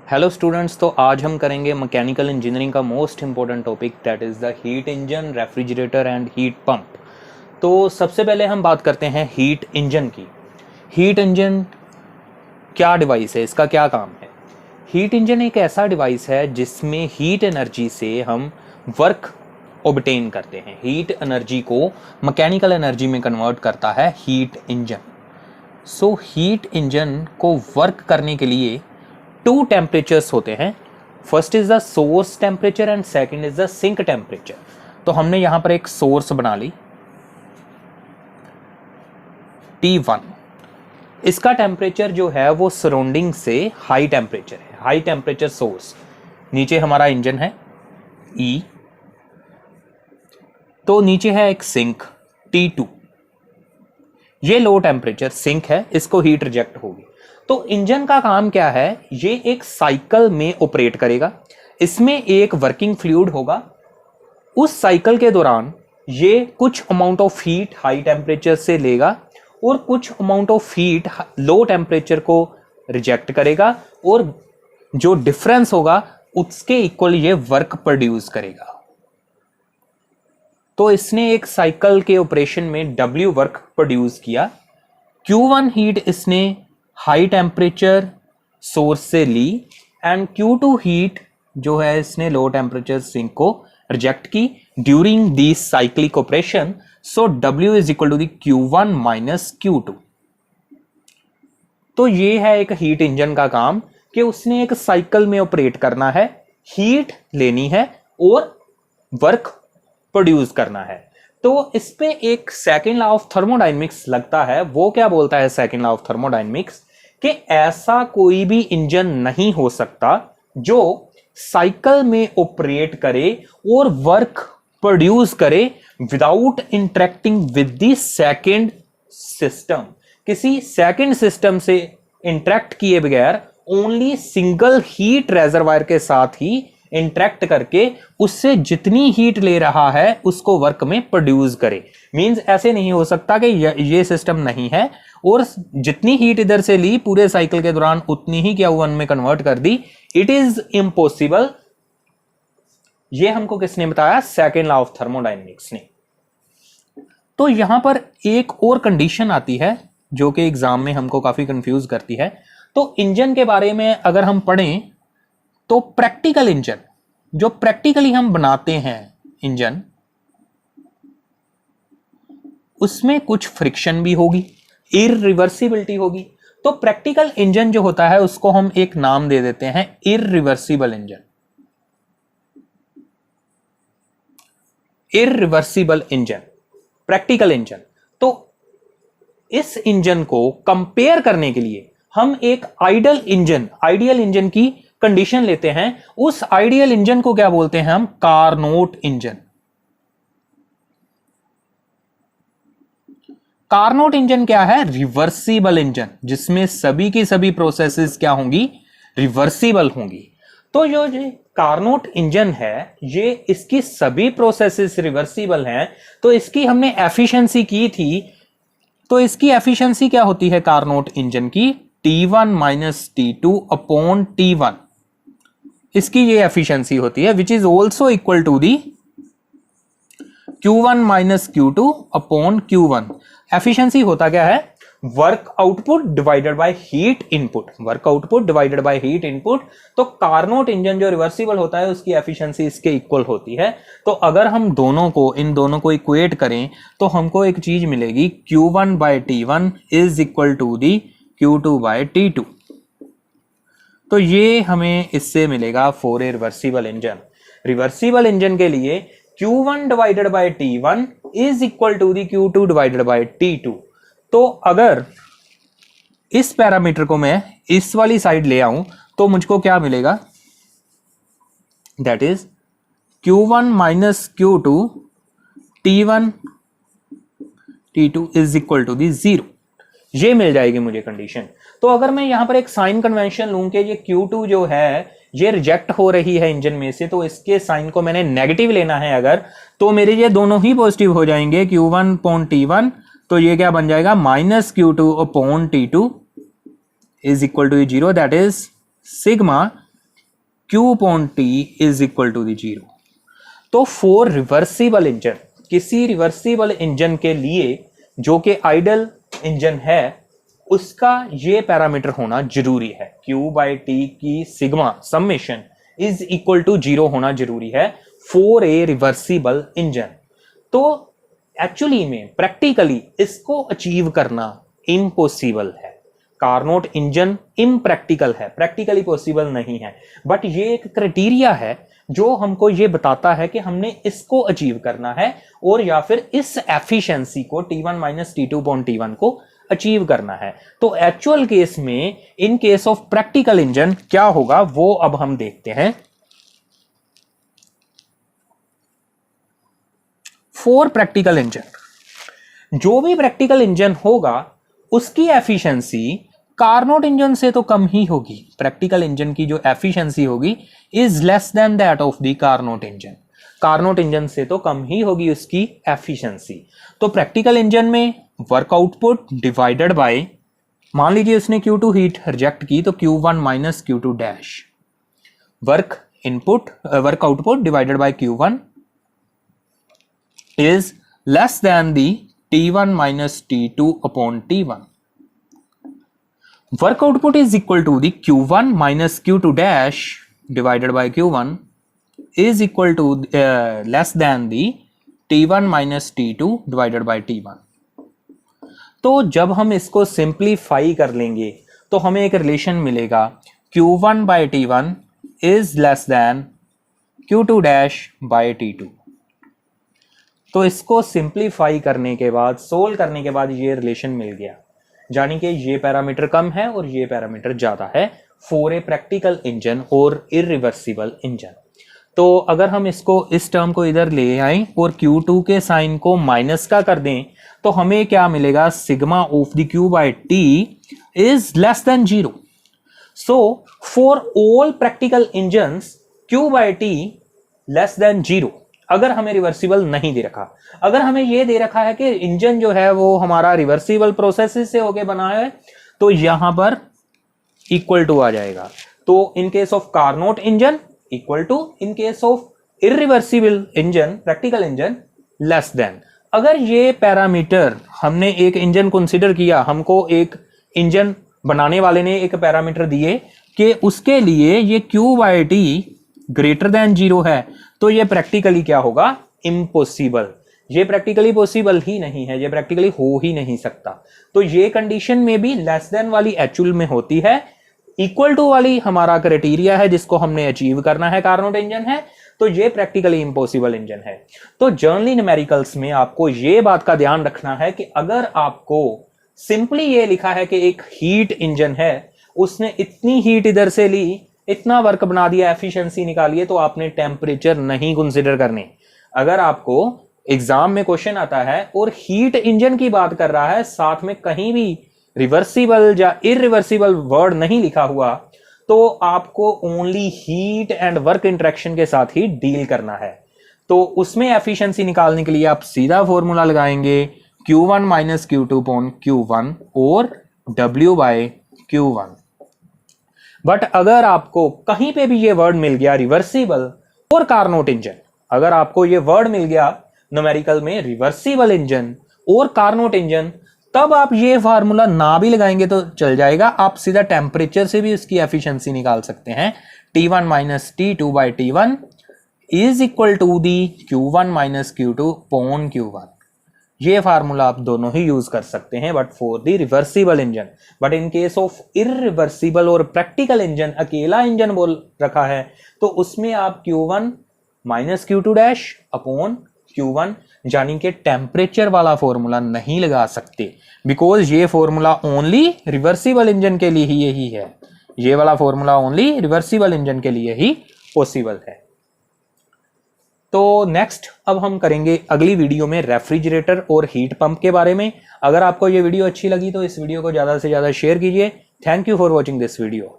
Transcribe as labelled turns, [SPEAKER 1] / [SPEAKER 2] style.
[SPEAKER 1] Hello students, तो आज हम करेंगे मैकेनिकल इंजीनियरिंग का most important topic that is the heat engine, refrigerator and heat pump. तो सबसे पहले हम बात करते हैं हीट इंजन की। हीट इंजन क्या डिवाइस है, इसका क्या काम है? हीट इंजन एक ऐसा डिवाइस है जिसमें हीट एनर्जी से हम वर्क ऑब्टेन करते हैं। हीट एनर्जी को मैकेनिकल एनर्जी में कन्वर्ट करता है heat engine. So heat engine को वर्क करने के लिए टू टेम्परेचर्स होते हैं। First is the source temperature and second is the sink temperature. तो हमने यहां पर एक सोर्स बना ली T1। इसका टेम्परेचर जो है वो सराउंडिंग से हाई टेम्परेचर है, हाई टेम्परेचर सोर्स। नीचे हमारा इंजन है E, तो नीचे है एक सिंक T2। ये लो टेम्परेचर सिंक है, इसको हीट रिजेक्ट होगी। तो इंजन का काम क्या है? ये एक साइकिल में ऑपरेट करेगा। इसमें एक वर्किंग फ्लूइड होगा। उस साइकिल के दौरान ये कुछ amount of heat high temperature से लेगा और कुछ amount of heat low temperature को रिजेक्ट करेगा, और जो डिफरेंस होगा उसके इक्वल ये वर्क प्रोड्यूस करेगा। तो इसने एक साइकिल के ऑपरेशन में W वर्क प्रोड्यूस किया। Q1 हीट इसने हाई टेम्परेचर सोर्स से ली एंड Q2 हीट जो है इसने लो टेम्परेचर सिंक को रिजेक्ट की during the cyclic operation. So W is equal to the Q1 minus Q2। तो ये है एक हीट इंजन का काम कि उसने एक साइकिल में ऑपरेट करना है, हीट लेनी है और वर्क प्रोड्यूस करना है। तो इस पे एक सेकंड लॉ ऑफ थर्मोडायनेमिक्स लगता है। वो क्या बोलता है सेकंड लॉ ऑफ थर्मोडायनेमिक्स? कि ऐसा कोई भी इंजन नहीं हो सकता जो साइकिल में ऑपरेट करे और वर्क प्रोड्यूस करे without interacting with the second system. किसी सेकंड सिस्टम से इंटरेक्ट किए बगैर ओनली सिंगल हीट रेजर्वायर के साथ ही इंटरेक्ट करके उससे जितनी हीट ले रहा है उसको वर्क में प्रोड्यूस करे। मींस ऐसे नहीं हो सकता कि ये सिस्टम नहीं है और जितनी हीट इधर से ली पूरे साइकिल के दौरान उतनी ही क्या वन में कन्वर्ट कर दी। It is impossible. ये हमको किसने बताया? सेकेंड लॉ ऑफ थर्मोडायनेमिक्स ने। तो यहां पर एक और कंडीशन आती है जो कि एग्जाम में हमको काफी कंफ्यूज करती है। तो इंजन के बारे में अगर हम पढ़ें तो प्रैक्टिकल इंजन जो प्रैक्टिकली हम बनाते हैं इंजन, उसमें कुछ फ्रिक्शन भी होगी, इररिवर्सिबिलिटी होगी। तो प्रैक्टिकल इंजन जो होता है उसको हम एक नाम दे देते हैं irreversible engine. Irreversible engine, practical engine. तो इस इंजन को कंपेयर करने के लिए हम एक आइडियल इंजन की कंडीशन लेते हैं। उस आइडियल इंजन को क्या बोलते हैं हम? Carnot engine. कार्नोट इंजन क्या है? रिवर्सिबल इंजन, जिसमें सभी की सभी प्रोसेसेस क्या होंगी? रिवर्सिबल होंगी। तो जो कार्नोट इंजन है ये इसकी सभी प्रोसेसेस रिवर्सिबल हैं। तो इसकी हमने एफिशिएंसी की थी। तो इसकी एफिशिएंसी क्या होती है कार्नोट इंजन की? T1 minus T2 upon T1। इसकी ये एफिशिएंसी होती है which is also equal to the Q1 minus Q2 upon Q1। Efficiency होता क्या है? Work output divided by heat input. Work output divided by heat input. तो Carnot engine जो reversible होता है उसकी एफिशिएंसी इसके इक्वल होती है। तो अगर हम इन दोनों को इक्वेट करें तो हमको एक चीज मिलेगी, Q1 by T1 is equal to the Q2 by T2। तो ये हमें इससे मिलेगा for a reversible engine. Reversible engine के लिए Q1 divided by T1 is equal to the Q2 divided by T2। तो अगर इस पैरामीटर को मैं इस वाली साइड ले आऊं तो मुझको क्या मिलेगा? That is Q1 minus Q2 T1 T2 is equal to the 0। ये मिल जाएगी मुझे कंडीशन। तो अगर मैं यहां पर एक साइन कन्वेंशन लूं कि ये Q2 जो है ये रिजेक्ट हो रही है इंजन में से, तो इसके साइन को मैंने नेगेटिव लेना है अगर, तो मेरे ये दोनों ही पॉजिटिव हो जाएंगे। Q1 अपॉन T1, तो ये क्या बन जाएगा? Minus Q2 upon T2 is equal to 0। That is sigma Q upon T is equal to the 0। तो फॉर रिवर्सिबल इंजन, किसी रिवर्सिबल इंजन के लिए जो कि आइडल इंजन है, उसका ये पैरामीटर होना जरूरी है। Q बाई टी की sigma summation is equal to 0 होना जरूरी है फॉर ए रिवर्सिबल इंजन। तो एक्चुअली में प्रैक्टिकली इसको अचीव करना इम्पॉसिबल है। कार्नोट इंजन इम्प्रैक्टिकल है, प्रैक्टिकली पॉसिबल नहीं है, बट ये एक क्राइटेरिया है जो हमको ये बताता है कि हमने इसको अचीव करना है और या फिर इस एफिशिएंसी को T1 minus T2 upon T1 को अचीव करना है। तो एक्चुअल केस में, इन केस ऑफ प्रैक्टिकल इंजन क्या होगा वो अब हम देखते हैं। फॉर प्रैक्टिकल इंजन, जो भी प्रैक्टिकल इंजन होगा उसकी एफिशिएंसी कार्नोट इंजन से तो कम ही होगी। प्रैक्टिकल इंजन की जो एफिशिएंसी होगी is less than that of the Carnot engine. Carnot engine से तो कम ही होगी उसकी एफिशिएंसी। तो प्रैक्टिकल इंजन में वर्क आउटपुट डिवाइडेड बाय, मान लीजिए उसने Q2 हीट रिजेक्ट की तो Q1 minus Q2 dash, work input work output divided bye Q1 is less than the T1 minus T2 upon T1. Work output is equal to the Q1 minus Q2 dash divided by Q1 is equal to less than the T1 minus T2 divided by T1. तो जब हम इसको simplify कर लेंगे तो हमें एक relation मिलेगा Q1 by T1 is less than Q2 dash by T2। तो इसको सिंप्लीफाई करने के बाद, सोल्व करने के बाद ये रिलेशन मिल गया, यानी कि ये पैरामीटर कम है और ये पैरामीटर ज्यादा है फॉर ए प्रैक्टिकल इंजन और इरिवर्सिबल इंजन। तो अगर हम इसको, इस टर्म को इधर ले आए और Q2 के साइन को माइनस का कर दें तो हमें क्या मिलेगा, sigma of the Q by T is less than 0। So for all practical engines Q by T less than 0। अगर हमें रिवर्सिबल नहीं दे रखा, अगर हमें यह दे रखा है कि इंजन जो है वो हमारा रिवर्सिबल प्रोसेस से होके बना है, तो यहां पर इक्वल टू आ जाएगा। तो in case of Carnot engine equal to, in case of irreversible engine, practical engine, less than. अगर ये पैरामीटर हमने एक इंजन कंसीडर किया, हमको एक इंजन बनाने वाले ने एक पैरामीटर दिए कि उसके लिए ये Q by T greater than 0 है, तो ये प्रैक्टिकली क्या होगा, इम्पॉसिबल। ये प्रैक्टिकली पॉसिबल ही नहीं है, ये प्रैक्टिकली हो ही नहीं सकता। तो ये कंडीशन में भी लेस देन वाली एक्चुअल में होती है, इक्वल टू वाली हमारा क्राइटेरिया है जिसको हमने अचीव करना है, कार्नोट इंजन है, तो ये प्रैक्टिकली इम्पॉसिबल इंजन है। तो जर्नली न्यूमेरिकल्स में आपको ये बात का ध्यान रखना है कि अगर आपको सिंपली ये लिखा है कि एक हीट इंजन है, उसने इतनी हीट इधर से ली, इतना वर्क बना दिया, एफिशिएंसी निकालिए, तो आपने टेम्परेचर नहीं कंसीडर करने। अगर आपको एग्जाम में क्वेश्चन आता है और हीट इंजन की बात कर रहा है, साथ में कहीं भी रिवर्सिबल या इरिवर्सिबल वर्ड नहीं लिखा हुआ, तो आपको only heat and work interaction के साथ ही डील करना है। तो उसमें एफिशिएंसी निकालने के लिए आप सीधा फॉर्मूला लगाएंगे Q1 minus Q2 upon Q1 और W बाय Q1। बट अगर आपको कहीं पे भी ये वर्ड मिल गया रिवर्सिबल और कार्नोट इंजन, अगर आपको ये वर्ड मिल गया न्यूमेरिकल में रिवर्सिबल इंजन और कार्नोट इंजन, तब आप ये फार्मूला ना भी लगाएंगे तो चल जाएगा, आप सीधा टेम्परेचर से भी उसकी एफिशिएंसी निकाल सकते हैं। T1 minus T2 by T1 is equal to the Q1 minus Q2 upon Q1। ये फार्मूला आप दोनों ही यूज कर सकते हैं, but for the reversible engine. But in case of irreversible और प्रैक्टिकल इंजन, अकेला इंजन बोल रखा है, तो उसमें आप Q1 minus Q2 dash upon Q1 यानी कि टेम्परेचर वाला फॉर्मूला नहीं लगा सकते, बिकॉज ये फॉर्मूला ओनली रिवर्सिबल इंजन के लिए ही यही है। ये वाला फॉर्मूला ओनली रिवर्सिबल इंजन के लिए ही पॉसिबल है। तो नेक्स्ट अब हम करेंगे अगली वीडियो में रेफ्रिजरेटर और हीट पंप के बारे में। अगर आपको ये वीडियो अच्छी लगी तो इस वीडियो को ज़्यादा से ज़्यादा शेयर कीजिए। Thank you for watching this video.